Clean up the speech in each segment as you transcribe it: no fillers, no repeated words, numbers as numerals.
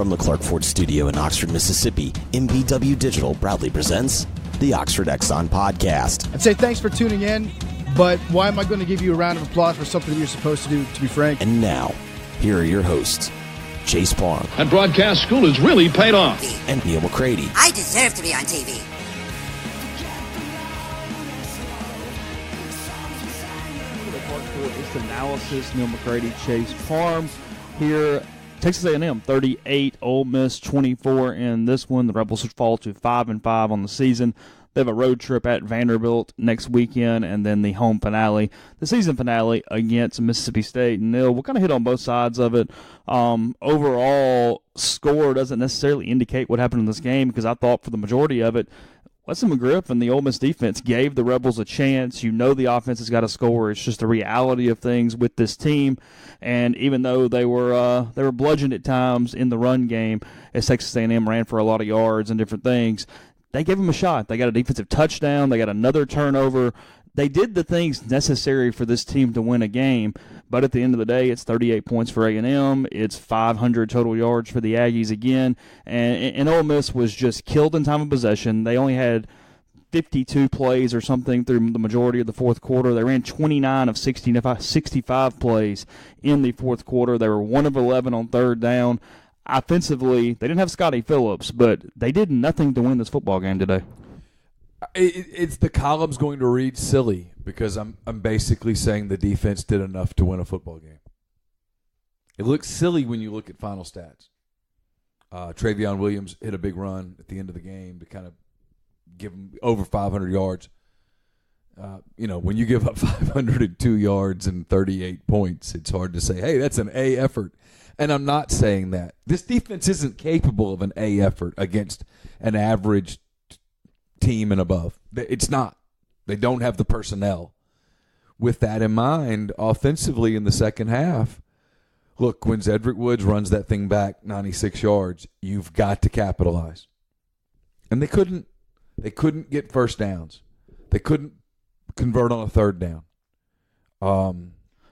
From the Clark Ford Studio in Oxford, Mississippi, MBW Digital proudly presents the Oxford Exxon Podcast. I'd say thanks for tuning in, but why am I going to give you a round of applause for something that you're supposed to do, to be frank? And now, here are your hosts, Chase Parham. And broadcast school has really paid off. And Neal McCready. I deserve to be on TV. It's analysis. Neal McCready, Chase Parham here. Texas A&M 38, Ole Miss 24 in this one. The Rebels fall to 5-5 on the season. They have a road trip at Vanderbilt next weekend, and then the home finale, the season finale against Mississippi State. And Neal, we'll kind of hit on both sides of it. Overall, score doesn't necessarily indicate what happened in this game, because I thought for the majority of it, Weston McGriff and the Ole Miss defense gave the Rebels a chance. You know the offense has got to score. It's just the reality of things with this team. And even though they were bludgeoned at times in the run game, as Texas A&M ran for a lot of yards and different things, they gave them a shot. They got a defensive touchdown. They got another turnover. They did the things necessary for this team to win a game. But at the end of the day, it's 38 points for A&M. It's 500 total yards for the Aggies again. And Ole Miss was just killed in time of possession. They only had 52 plays or something through the majority of the fourth quarter. They ran 29 of 65 plays in the fourth quarter. They were 1 of 11 on third down. Offensively, they didn't have Scotty Phillips, but they did nothing to win this football game today. It's the column's going to read silly because I'm basically saying the defense did enough to win a football game. It looks silly when you look at final stats. Travion Williams hit a big run at the end of the game to kind of give him over 500 yards. When you give up 502 yards and 38 points, it's hard to say, hey, that's an A effort. And I'm not saying that. This defense isn't capable of an A effort against an average team and above. It's not. They don't have the personnel. With that in mind, offensively in the second half, look, when Zedrick Woods runs that thing back 96 yards, you've got to capitalize. And they couldn't get first downs. They couldn't convert on a third down.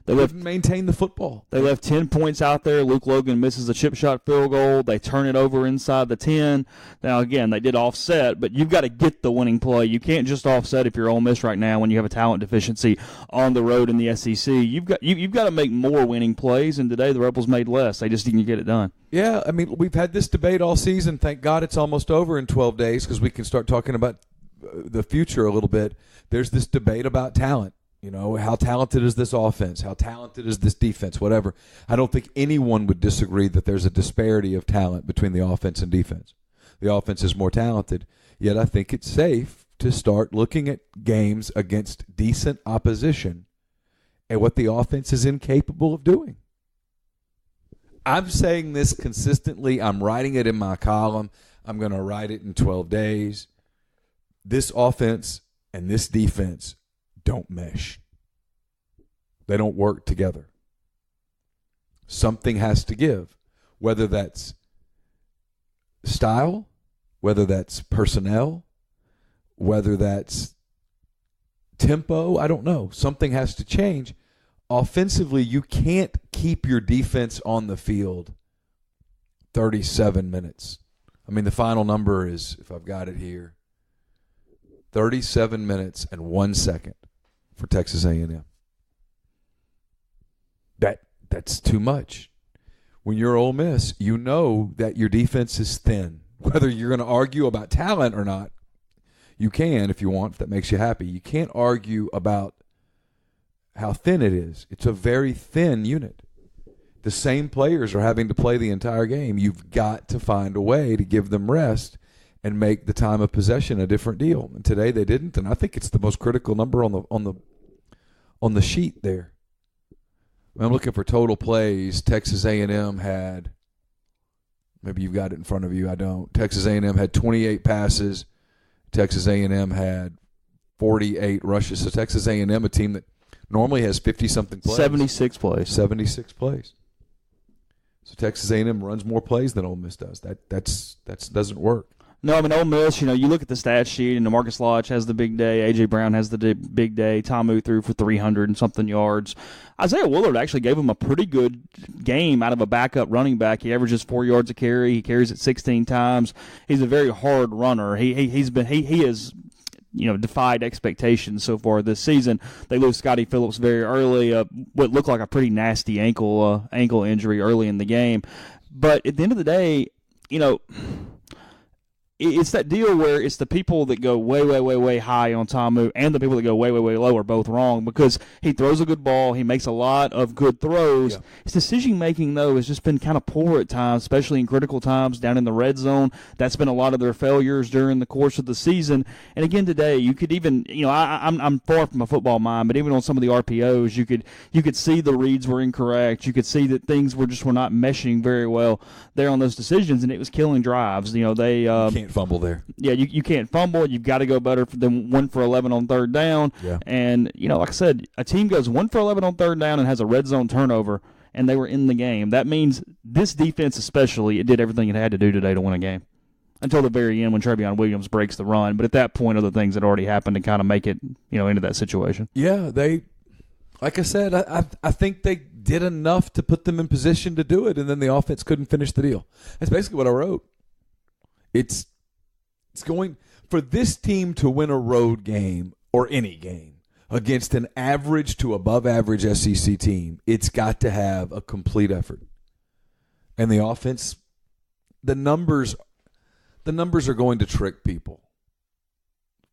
They couldn't maintain the football. They left 10 points out there. Luke Logan misses a chip shot field goal. They turn it over inside the 10. Now, again, they did offset, but you've got to get the winning play. You can't just offset if you're Ole Miss right now when you have a talent deficiency on the road in the SEC. You've got to make more winning plays, and today the Rebels made less. They just didn't get it done. Yeah, I mean, we've had this debate all season. Thank God it's almost over in 12 days because we can start talking about the future a little bit. There's this debate about talent. You know, how talented is this offense? How talented is this defense? Whatever. I don't think anyone would disagree that there's a disparity of talent between the offense and defense. The offense is more talented, yet I think it's safe to start looking at games against decent opposition and what the offense is incapable of doing. I'm saying this consistently. I'm writing it in my column. I'm going to write it in 12 days. This offense and this defense don't mesh. They don't work together. Something has to give, whether that's style, whether that's personnel, whether that's tempo, I don't know. Something has to change. Offensively, you can't keep your defense on the field 37 minutes. I mean, the final number is, if I've got it here, 37 minutes and 1 second. For Texas A&M. That's too much. When you're Ole Miss, you know that your defense is thin. Whether you're going to argue about talent or not, you can if you want, if that makes you happy. You can't argue about how thin it is. It's a very thin unit. The same players are having to play the entire game. You've got to find a way to give them rest and make the time of possession a different deal. And today they didn't, and I think it's the most critical number on the sheet there. I'm looking for total plays. Texas A&M had, maybe you've got it in front of you, I don't. Texas A&M had 28 passes. Texas A&M had 48 rushes. So Texas A&M, a team that normally has 50-something plays. 76 plays. 76 plays. So Texas A&M runs more plays than Ole Miss does. That doesn't work. No, I mean, Ole Miss, you look at the stat sheet, and DeMarcus Lodge has the big day. A.J. Brown has the big day. Tomu threw for 300 and something yards. Isaiah Willard actually gave him a pretty good game out of a backup running back. He averages 4 yards a carry. He carries it 16 times. He's a very hard runner. He has defied expectations so far this season. They lose Scotty Phillips very early, what looked like a pretty nasty ankle injury early in the game. But at the end of the day, it's that deal where it's the people that go way, way, way, way high on Tomu and the people that go way, way, way low are both wrong because he throws a good ball. He makes a lot of good throws. Yeah. His decision-making, though, has just been kind of poor at times, especially in critical times down in the red zone. That's been a lot of their failures during the course of the season. And again, today, you could even, I'm far from a football mind, but even on some of the RPOs, you could see the reads were incorrect. You could see that things were not meshing very well there on those decisions, and it was killing drives. They can't fumble there. Yeah, you can't fumble. You've got to go better than 1 for 11 on third down. Yeah. And, like I said, a team goes 1 for 11 on third down and has a red zone turnover, and they were in the game. That means this defense especially, it did everything it had to do today to win a game. Until the very end when Trevion Williams breaks the run. But at that point, other things had already happened to kind of make it, into that situation. Yeah, like I said, I think they did enough to put them in position to do it, and then the offense couldn't finish the deal. That's basically what I wrote. It's going for this team to win a road game or any game against an average to above average SEC team. It's got to have a complete effort. And the offense, the numbers are going to trick people.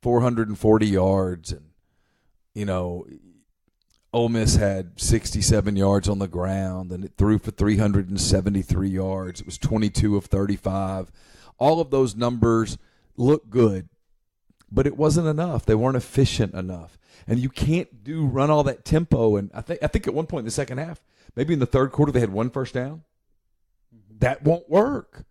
440 yards and Ole Miss had 67 yards on the ground and it threw for 373 yards. It was 22 of 35. All of those numbers look good, but it wasn't enough. They weren't efficient enough. And you can't run all that tempo. And I think at one point in the second half, maybe in the third quarter, they had 1 first down. That won't work.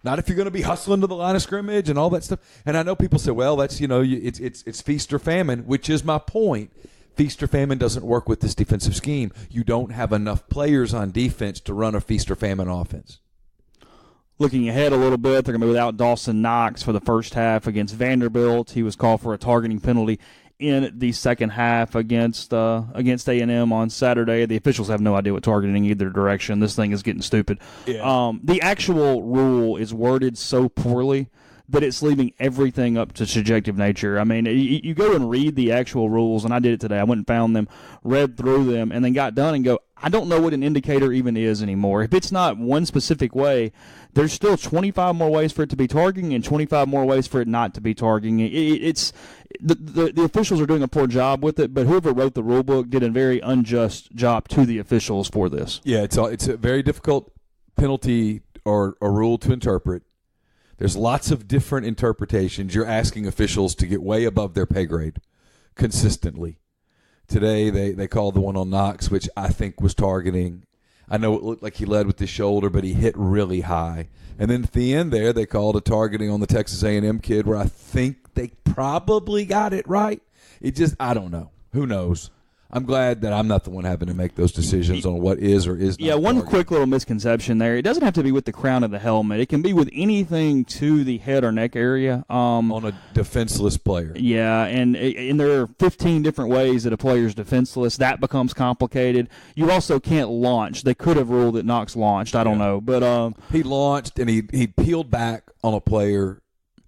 Not if you're going to be hustling to the line of scrimmage and all that stuff. And I know people say, well, that's, it's feast or famine, which is my point. Feast or famine doesn't work with this defensive scheme. You don't have enough players on defense to run a feast or famine offense. Looking ahead a little bit, they're going to be without Dawson Knox for the first half against Vanderbilt. He was called for a targeting penalty in the second half against A&M on Saturday. The officials have no idea what targeting either direction. This thing is getting stupid. Yeah. The actual rule is worded so poorly that it's leaving everything up to subjective nature. I mean, you go and read the actual rules, and I did it today. I went and found them, read through them, and then got done and go, I don't know what an indicator even is anymore. If it's not one specific way, there's still 25 more ways for it to be targeting and 25 more ways for it not to be targeting. It's the officials are doing a poor job with it, but whoever wrote the rule book did a very unjust job to the officials for this. Yeah, it's a very difficult penalty or a rule to interpret. There's lots of different interpretations. You're asking officials to get way above their pay grade consistently. Today they called the one on Knox, which I think was targeting. I know it looked like he led with his shoulder, but he hit really high. And then at the end there, they called a targeting on the Texas A&M kid where I think they probably got it right. I don't know. Who knows? I'm glad that I'm not the one having to make those decisions on what is or is not. Yeah, one targeting. quick little misconception there. It doesn't have to be with the crown of the helmet. It can be with anything to the head or neck area. On a defenseless player. Yeah, and there are 15 different ways that a player's defenseless. That becomes complicated. You also can't launch. They could have ruled that Knox launched. I don't know. But he launched, and he peeled back on a player.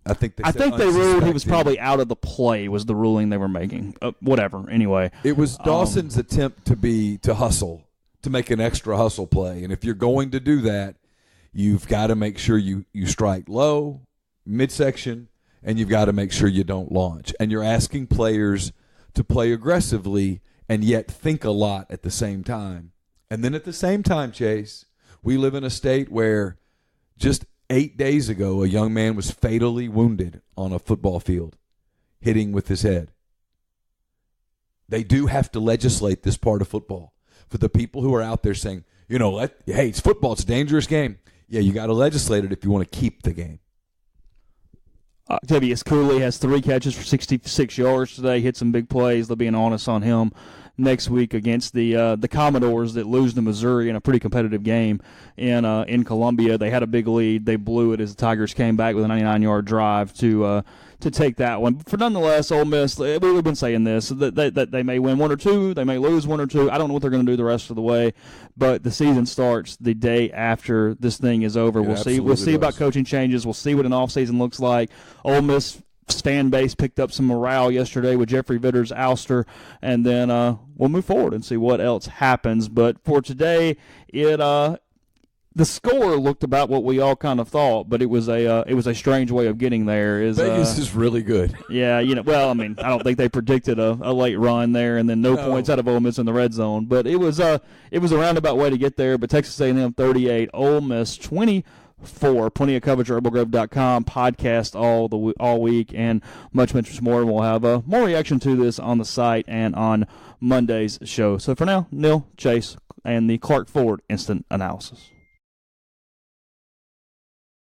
I think they ruled he was probably out of the play was the ruling they were making. Whatever. Anyway, it was Dawson's attempt to hustle, to make an extra hustle play. And if you're going to do that, you've got to make sure you strike low, midsection, and you've got to make sure you don't launch. And you're asking players to play aggressively and yet think a lot at the same time. And then at the same time, Chase, we live in a state where just 8 days ago, a young man was fatally wounded on a football field, hitting with his head. They do have to legislate this part of football. For the people who are out there saying, hey, it's football, it's a dangerous game. Yeah, you got to legislate it if you want to keep the game. Octavius Cooley has 3 catches for 66 yards today. Hit some big plays. They'll be an onus on him next week against the Commodores that lose to Missouri in a pretty competitive game in Columbia. They had a big lead. They blew it as the Tigers came back with a 99-yard drive to take that one. But nonetheless, Ole Miss, we've been saying this, that they may win 1 or 2, they may lose 1 or 2. I don't know what they're going to do the rest of the way, but the season starts the day after this thing is over. We'll see about coaching changes. We'll see what an offseason looks like. Ole Miss fan base picked up some morale yesterday with Jeffrey Vitter's ouster, and then we'll move forward and see what else happens. But for today, the score looked about what we all kind of thought, but it was a strange way of getting there. Vegas is really good. Yeah, well, I mean, I don't think they predicted a late run there, and then no points out of Ole Miss in the red zone. But it was a roundabout way to get there. But Texas A&M 38, Ole Miss 24. Plenty of coverage at rebelgrove.com, podcast all week, and much more. We'll have more reaction to this on the site and on Monday's show. So for now, Neal, Chase, and the Clark Ford Instant Analysis.